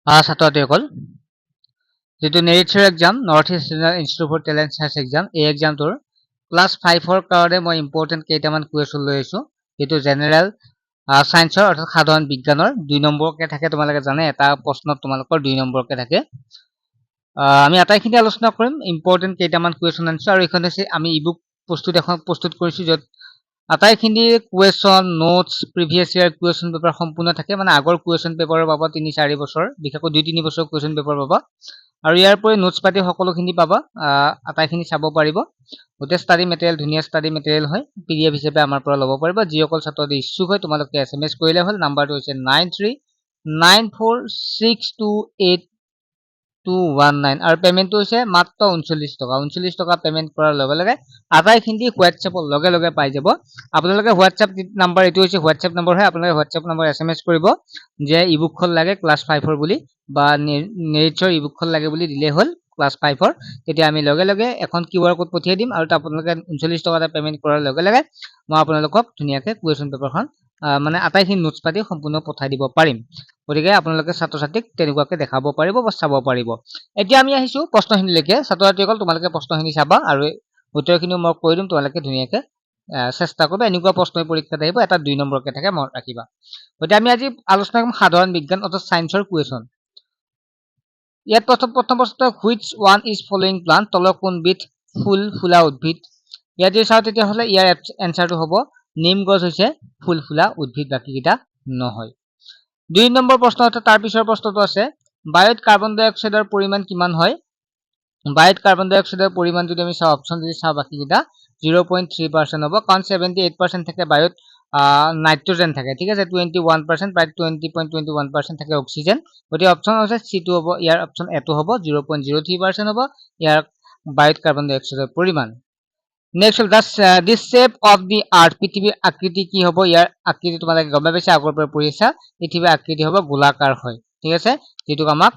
ছাত্ৰ-ছাত্ৰীসকল যেটো নেৰিটছৰ exam North East Institute for talent search exam এই এক্সামটোৰ ক্লাছ 5ৰ কাৰণে মই ইম্পৰ্টেন্ট কেইটামান কুৱেশ্যন লৈ আছো যেটো জেনেৰেল সায়েন্সৰ অৰ্থাৎ সাধাৰণ বিজ্ঞানৰ 2 নম্বৰকে থাকে তোমালোকে জানে এটা প্ৰশ্নত তোমালোকৰ 2 নম্বৰকে থাকে আমি আটাইখিনি আলোচনা কৰিম ইম্পৰ্টেন্ট কেইটামান কুৱেশ্যন আনিছো আৰু এখন হৈছে আমি ইবুক প্ৰস্তুত কৰিছো যত আটাইখিনি question notes previous year question paper সম্পূৰ্ণ থাকে মানে আগৰ কুৱেশ্যন পেপাৰৰ পাবা 3-4 বছৰ বিশেষকৈ 2-3 বছৰ কুৱেশ্যন পেপাৰ পাবা আৰু ইয়াৰ পৰে নোটস পাতি সকলোখিনি পাবা আটাইখিনি চাব পাৰিব ওতে ষ্টাডি মেটেৰিয়েল ধুনিয়া ষ্টাডি মেটেৰিয়েল হয় পিডিএফ হিচাপে আমাৰ পৰা ল'ব পাৰিব যিসকল ছাত্ৰই ইচ্ছুক হয় তোমালোকে এছএমএছ কৰিলে হ'ল নাম্বাৰটো হৈছে 9394628219 আৰু পেমেন্টটো হৈছে মাত্ৰ 39 টকা পেমেন্ট কৰাৰ লগে লগে আটাইখিনি হোৱাটছএপৰ লগে লগে পাই যাব আপোনালোকে হোৱাটছএপ নাম্বাৰ এটো হৈছে হোৱাটছএপ নম্বৰ হয় আপোনালোকে হোৱাটছএপ নম্বৰ এছএমএছ কৰিব যে ইবুকখন লাগে ক্লাছ 5ৰ বুলি বা নেৰিটছৰ ইবুকখন লাগে বুলি দিলে হ'ল ক্লাছ 5ৰ তেতিয়া আমি লগে লগে এখন কিউআৰ কোড পঠিয়াই দিম আৰু আপোনালোকে 39 টকা পেমেন্ট কৰাৰ লগে লগে মই আপোনালোকক ধুনিয়াকৈ কুৱেশ্যন পেপাৰখন মানে আটাইখিনি নোটস পাতি সম্পূৰ্ণ পঠাই দিব পাৰিম গতিকে আপোনালোকে ছাত্ৰ-ছাত্ৰীক তেনেকুৱাকৈ দেখাব পাৰিব বা চাব পাৰিব এতিয়া আমি আহিছো প্ৰশ্নখিনিলৈকে ছাত্ৰ-ছাত্ৰীসকল তোমালোকে প্ৰশ্নখিনি চাবা আৰু উত্তৰখিনি মই কৈ দিম তোমালোকে ধুনিয়াকৈ চেষ্টা কৰিবা এনেকুৱা প্ৰশ্ন পৰীক্ষাত আহিব এটা 2 নম্বৰকে থাকে মনত ৰাখিবা গতিকে আমি আজি আলোচনা কৰিম সাধাৰণ বিজ্ঞান অৰ্থাৎ সায়েন্সৰ কুৱেশ্যন ইয়াত প্ৰথম প্ৰশ্ন which one is following plant তলৰ কোনবিধ ফুল-ফুলা উদ্ভিদ ইয়াত যদি চাও তেতিয়া হলে ইয়াৰ এনসাৰটো হ'ব নিম গছ হৈছে ফুল-ফুলা উদ্ভিদ বাকি কিটা নহয় 2 নম্বৰ প্ৰশ্ন তাৰ পিছৰ প্ৰশ্নটো আছে বায়ুত কাৰ্বন ডাই অক্সাইডৰ পৰিমাণ কিমান হয় বায়ুত কাৰ্বন ডাই অক্সাইডৰ পৰিমাণ যদি আমি চাও অপচন যদি চাও বাকি কিটা 0.3% হ'ব কাৰণ 78% থাকে বায়ুত নাইট্ৰজেন থাকে ঠিক আছে 21% প্ৰায় 20.21% থাকে অক্সিজেন গতিকে অপচন আছে C2 হ'ব ইয়াৰ অপচন এটো হ'ব 0.03% হ'ব ইয়াৰ বায়ুত কাৰ্বন ডাই অক্সাইডৰ পৰিমাণ next this shape of the earth পৃথিৱীৰ আকৃতি কি হ'ব ইয়াৰ আকৃতি তোমালোকে গম পাইছা আগৰ পৰা পঢ়িছা পৃথিৱীৰ আকৃতি হ'ব গোলাকাৰ হয় ঠিক আছে যেটো আমাক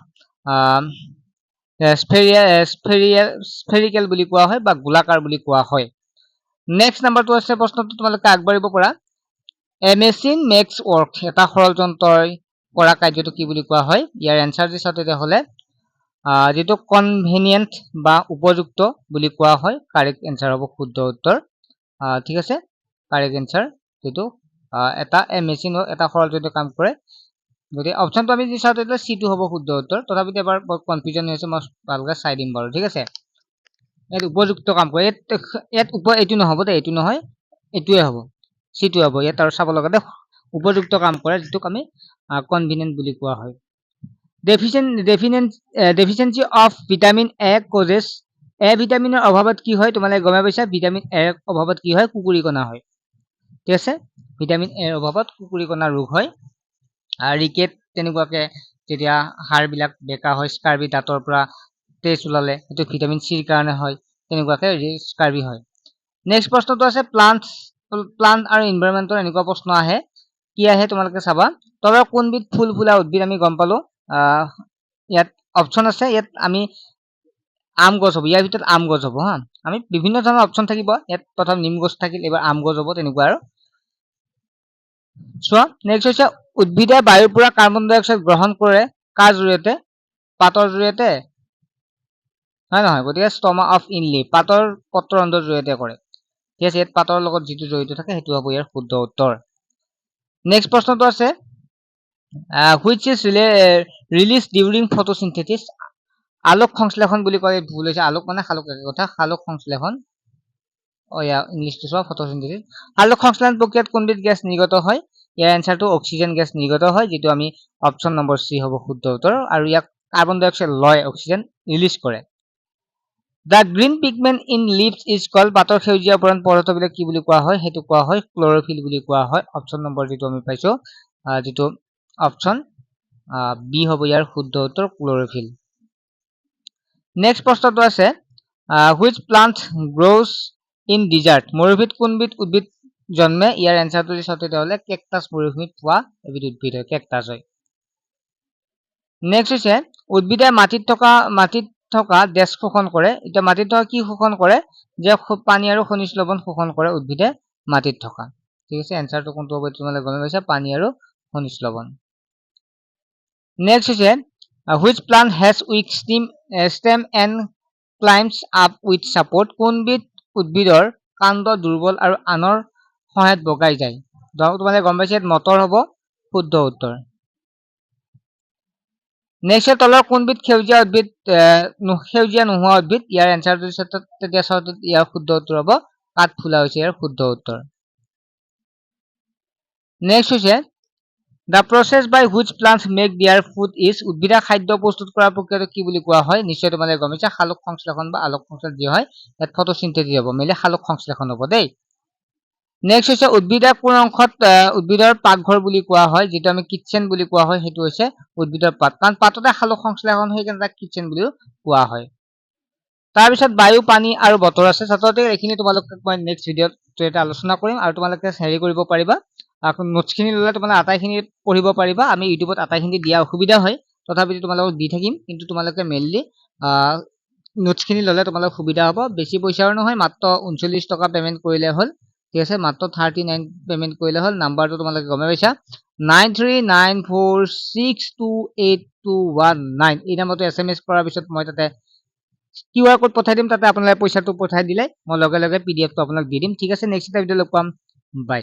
স্ফেৰিকেল বুলি কোৱা হয় বা গোলাকাৰ বুলি কোৱা হয় নেক্সট নাম্বাৰটো আছে প্ৰশ্নটো তোমালোকে আগবাঢ়িব পৰা A machine makes work এটা সৰল যন্ত্ৰই কৰা কাৰ্যটো কি বুলি কোৱা হয় ইয়াৰ এনসাৰ যদি চাও তেতিয়া হলে যেটো কনভেনিয়েন্ট বা উপযুক্ত বুলি কোৱা হয় কাৰেক্ট এনসাৰ হ'ব শুদ্ধ উত্তৰ ঠিক আছে কাৰেক্ট এনসাৰ যেটো এটা মেচিন এটা সৰল যন্ত্ৰই কাম কৰে গতি অপচনটো আমি যদি চাও তেতিয়া C2 হ'ব শুদ্ধ উত্তৰ তথাপিতো এবাৰ কনফিউজন হৈছে মই ভালকৈ চাই দিম বাৰু ঠিক আছে এত উপযুক্ত কাম কৰে এত এটো নহব দে এটো নহয় এটোৱে হ'ব C2 হ'ব ইয়াত আৰু চাব লগা উপযুক্ত কাম কৰে যেটোক আমি কনভেনিয়েন্ট বুলি কোৱা হয় deficiency of vitamin A causes A ভিটামিনৰ অভাৱত কি হয় তোমালোকে গম পাইছা ভিটামিন A ৰ অভাৱত কি হয় কুকুৰিকণা হয় ঠিক আছে ভিটামিন A ৰ অভাৱত কুকুৰিকণা ৰোগ হয় আৰু ৰিকেট তেনেকুৱাকে যেতিয়া হাড় বিলাক বেকা হয় স্কাৰ্বি দাঁতৰ পৰা তেজ ওলালে এটো ভিটামিন C ৰ কাৰণে হয় তেনেকুৱাকে স্কাৰ্বি হয় নেক্সট প্ৰশ্নটো আছে প্লান্ট আৰু এনভায়ৰনমেন্টৰ এনেকুৱা প্ৰশ্ন আহে কি আহে তোমালোকে চাবা তলৰ কোনবিধ ফুল-ফুলা উদ্ভিদ আমি গম পালো ইয়াত অপচন আছে ইয়াত আমি আম গছ হ'ব ইয়াৰ ভিতৰত আম গছ হ'ব হা আমি বিভিন্ন ধৰণৰ অপচন থাকিব ইয়াত প্ৰথম নিম গছ থাকিল এবাৰ আম গছ হ'ব তেনেকুৱা আৰু সো নেক্সট হৈছে উদ্ভিদে বায়ুৰ পৰা কাৰ্বন ডাই অক্সাইড গ্ৰহণ কৰে কাৰ জৰিয়তে পাতৰ জৰিয়তে হয় নহয় গতিকে ষ্টমা অফ ইনলি পাতৰ পত্ৰৰন্ধ্ৰৰ জৰিয়তে কৰে ঠিক আছে ইয়াত পাতৰ লগত যেটো জড়িত থাকে হেতু হ'ব ইয়াৰ শুদ্ধ উত্তৰ নেক্সট প্ৰশ্নটো আছে which is released during photosynthesis আলোক সংশ্লেষণ বুলি কয় ভুল হৈছে আলোক মানে খালক কথা খালক সংশ্লেষণ ইংলিশটো সব ফটোসিনথেসিস আলোক সংশ্লেষণ প্ৰক্ৰিয়াত কোনবিধ গ্যাস নিৰ্গত হয় ইয়াৰ এনসাৰটো অক্সিজেন গ্যাস নিৰ্গত হয় যেটো আমি অপচন নম্বৰ সি হ'ব শুদ্ধ উত্তৰ আৰু ইয়াক কাৰ্বন ডাই অক্সাইড লয় অক্সিজেন ৰিলিজ কৰে The green pigment in leaves is called পাতৰ সেউজীয়া বৰণ পদাৰ্থবিলাক কি বুলি কোৱা হয় হেতু কোৱা হয় ক্লোৰোফিল বুলি কোৱা হয় অপচন নম্বৰ যেটো আমি পাইছো যেটো অপচন বি হ'ব ইয়াৰ শুদ্ধ উত্তৰ ক্লোৰোফিল নেক্সট প্ৰশ্নটো আছে which plant grows in desert মৰুভূমিত কোনবিধ উদ্ভিদ জন্মে ইয়াৰ এনসাৰটো যদি চাওতে হলে কেকটাছ মৰুভূমিত পোৱা এবিধ উদ্ভিদ হয় কেকটাছ হয় নেক্সট হৈছে উদ্ভিদে মাটিত থকা ডেছ শোষণ কৰে এটা মাটিত থকা কি শোষণ কৰে যে পানী আৰু খনিজ লৱণ শোষণ কৰে উদ্ভিদে মাটিত থকা ঠিক আছে এনসাৰটো কোনটো হ'ব তোমালোকে গম পাইছা পানী আৰু খনিজ লৱণ নেক্সট হৈছে which plant has weak stem and climbs up with support? কোনবিধ উদ্ভিদৰ কাণ্ড দুৰ্বল আৰু আনৰ সহায়ত বগাই যায়? তোমালোকে গম পাইছে মটৰ হ'ব শুদ্ধ উত্তৰ। নেক্সট তলৰ কোনবিধ সেউজীয়া উদ্ভিদ সেউজীয়া নোহোৱা উদ্ভিদ? ইয়াৰ এনসাৰটো তেতিয়া ইয়াৰ শুদ্ধ উত্তৰ হ'ব কাঠফুলা হৈছে ইয়াৰ শুদ্ধ উত্তৰ। নেক্সট হৈছে the process by which plants make their food is উদ্ভিদে খাদ্য প্ৰস্তুত কৰাৰ প্ৰক্ৰিয়াটো কি বুলি কোৱা হয়? নিশ্চয় তোমালোকে গম পাইছা সালোক সংশ্লেষণ বা আলোক সংশ্লেষণ যি হয় ইয়াত ফটোচিনথেসিস হ'ব মেলি সালোক সংশ্লেষণ হ'ব দেই। নেক্সট হৈছে উদ্ভিদৰ কোন অংশত উদ্ভিদৰ পাকঘৰ বুলি কোৱা হয় যেটো আমি কিচেন বুলি কোৱা হয় হেতু হৈছে উদ্ভিদৰ পাত কাৰণ পাততে সালোক সংশ্লেষণ হৈ কেনে তাক কিচেন বুলি কোৱা হয়। তাৰ পিছত বায়ু পানী আৰু বতৰ আছে ছাত্ৰছাত্ৰী এইখিনি তোমালোকক মই নেক্সট ভিডিঅত এটা আলোচনা কৰিম আৰু তোমালোকে হেৰি কৰিব পাৰিবা নোটছখিনি ললে তোমালোকে আটাইখিনি পঢ়িব পাৰিবা আমি ইউটিউবত আটাইখিনি দিয়া অসুবিধা হয় তথাপিতো তোমালোকক দি থাকিম কিন্তু তোমালোকে মেইনলি নোটছখিনি ললে তোমালোকৰ সুবিধা হ'ব বেছি পইচাও নহয় মাত্ৰ 39 টকা পেমেন্ট কৰিলে হ'ল ঠিক আছে মাত্ৰ 39 পেমেন্ট কৰিলে হ'ল নাম্বাৰটো তোমালোকে গমে পাইছা 9394628219 এই নাম্বাৰটো SMS কৰাৰ পিছত মই তাতে QR কোড পঠাই দিম তাতে আপোনালোকে পইচাটো পঠাই দিলে মই লগে লগে PDF টো আপোনাক দি দিম ঠিক আছে নেক্সট ভিডিঅ লগ পাম বাই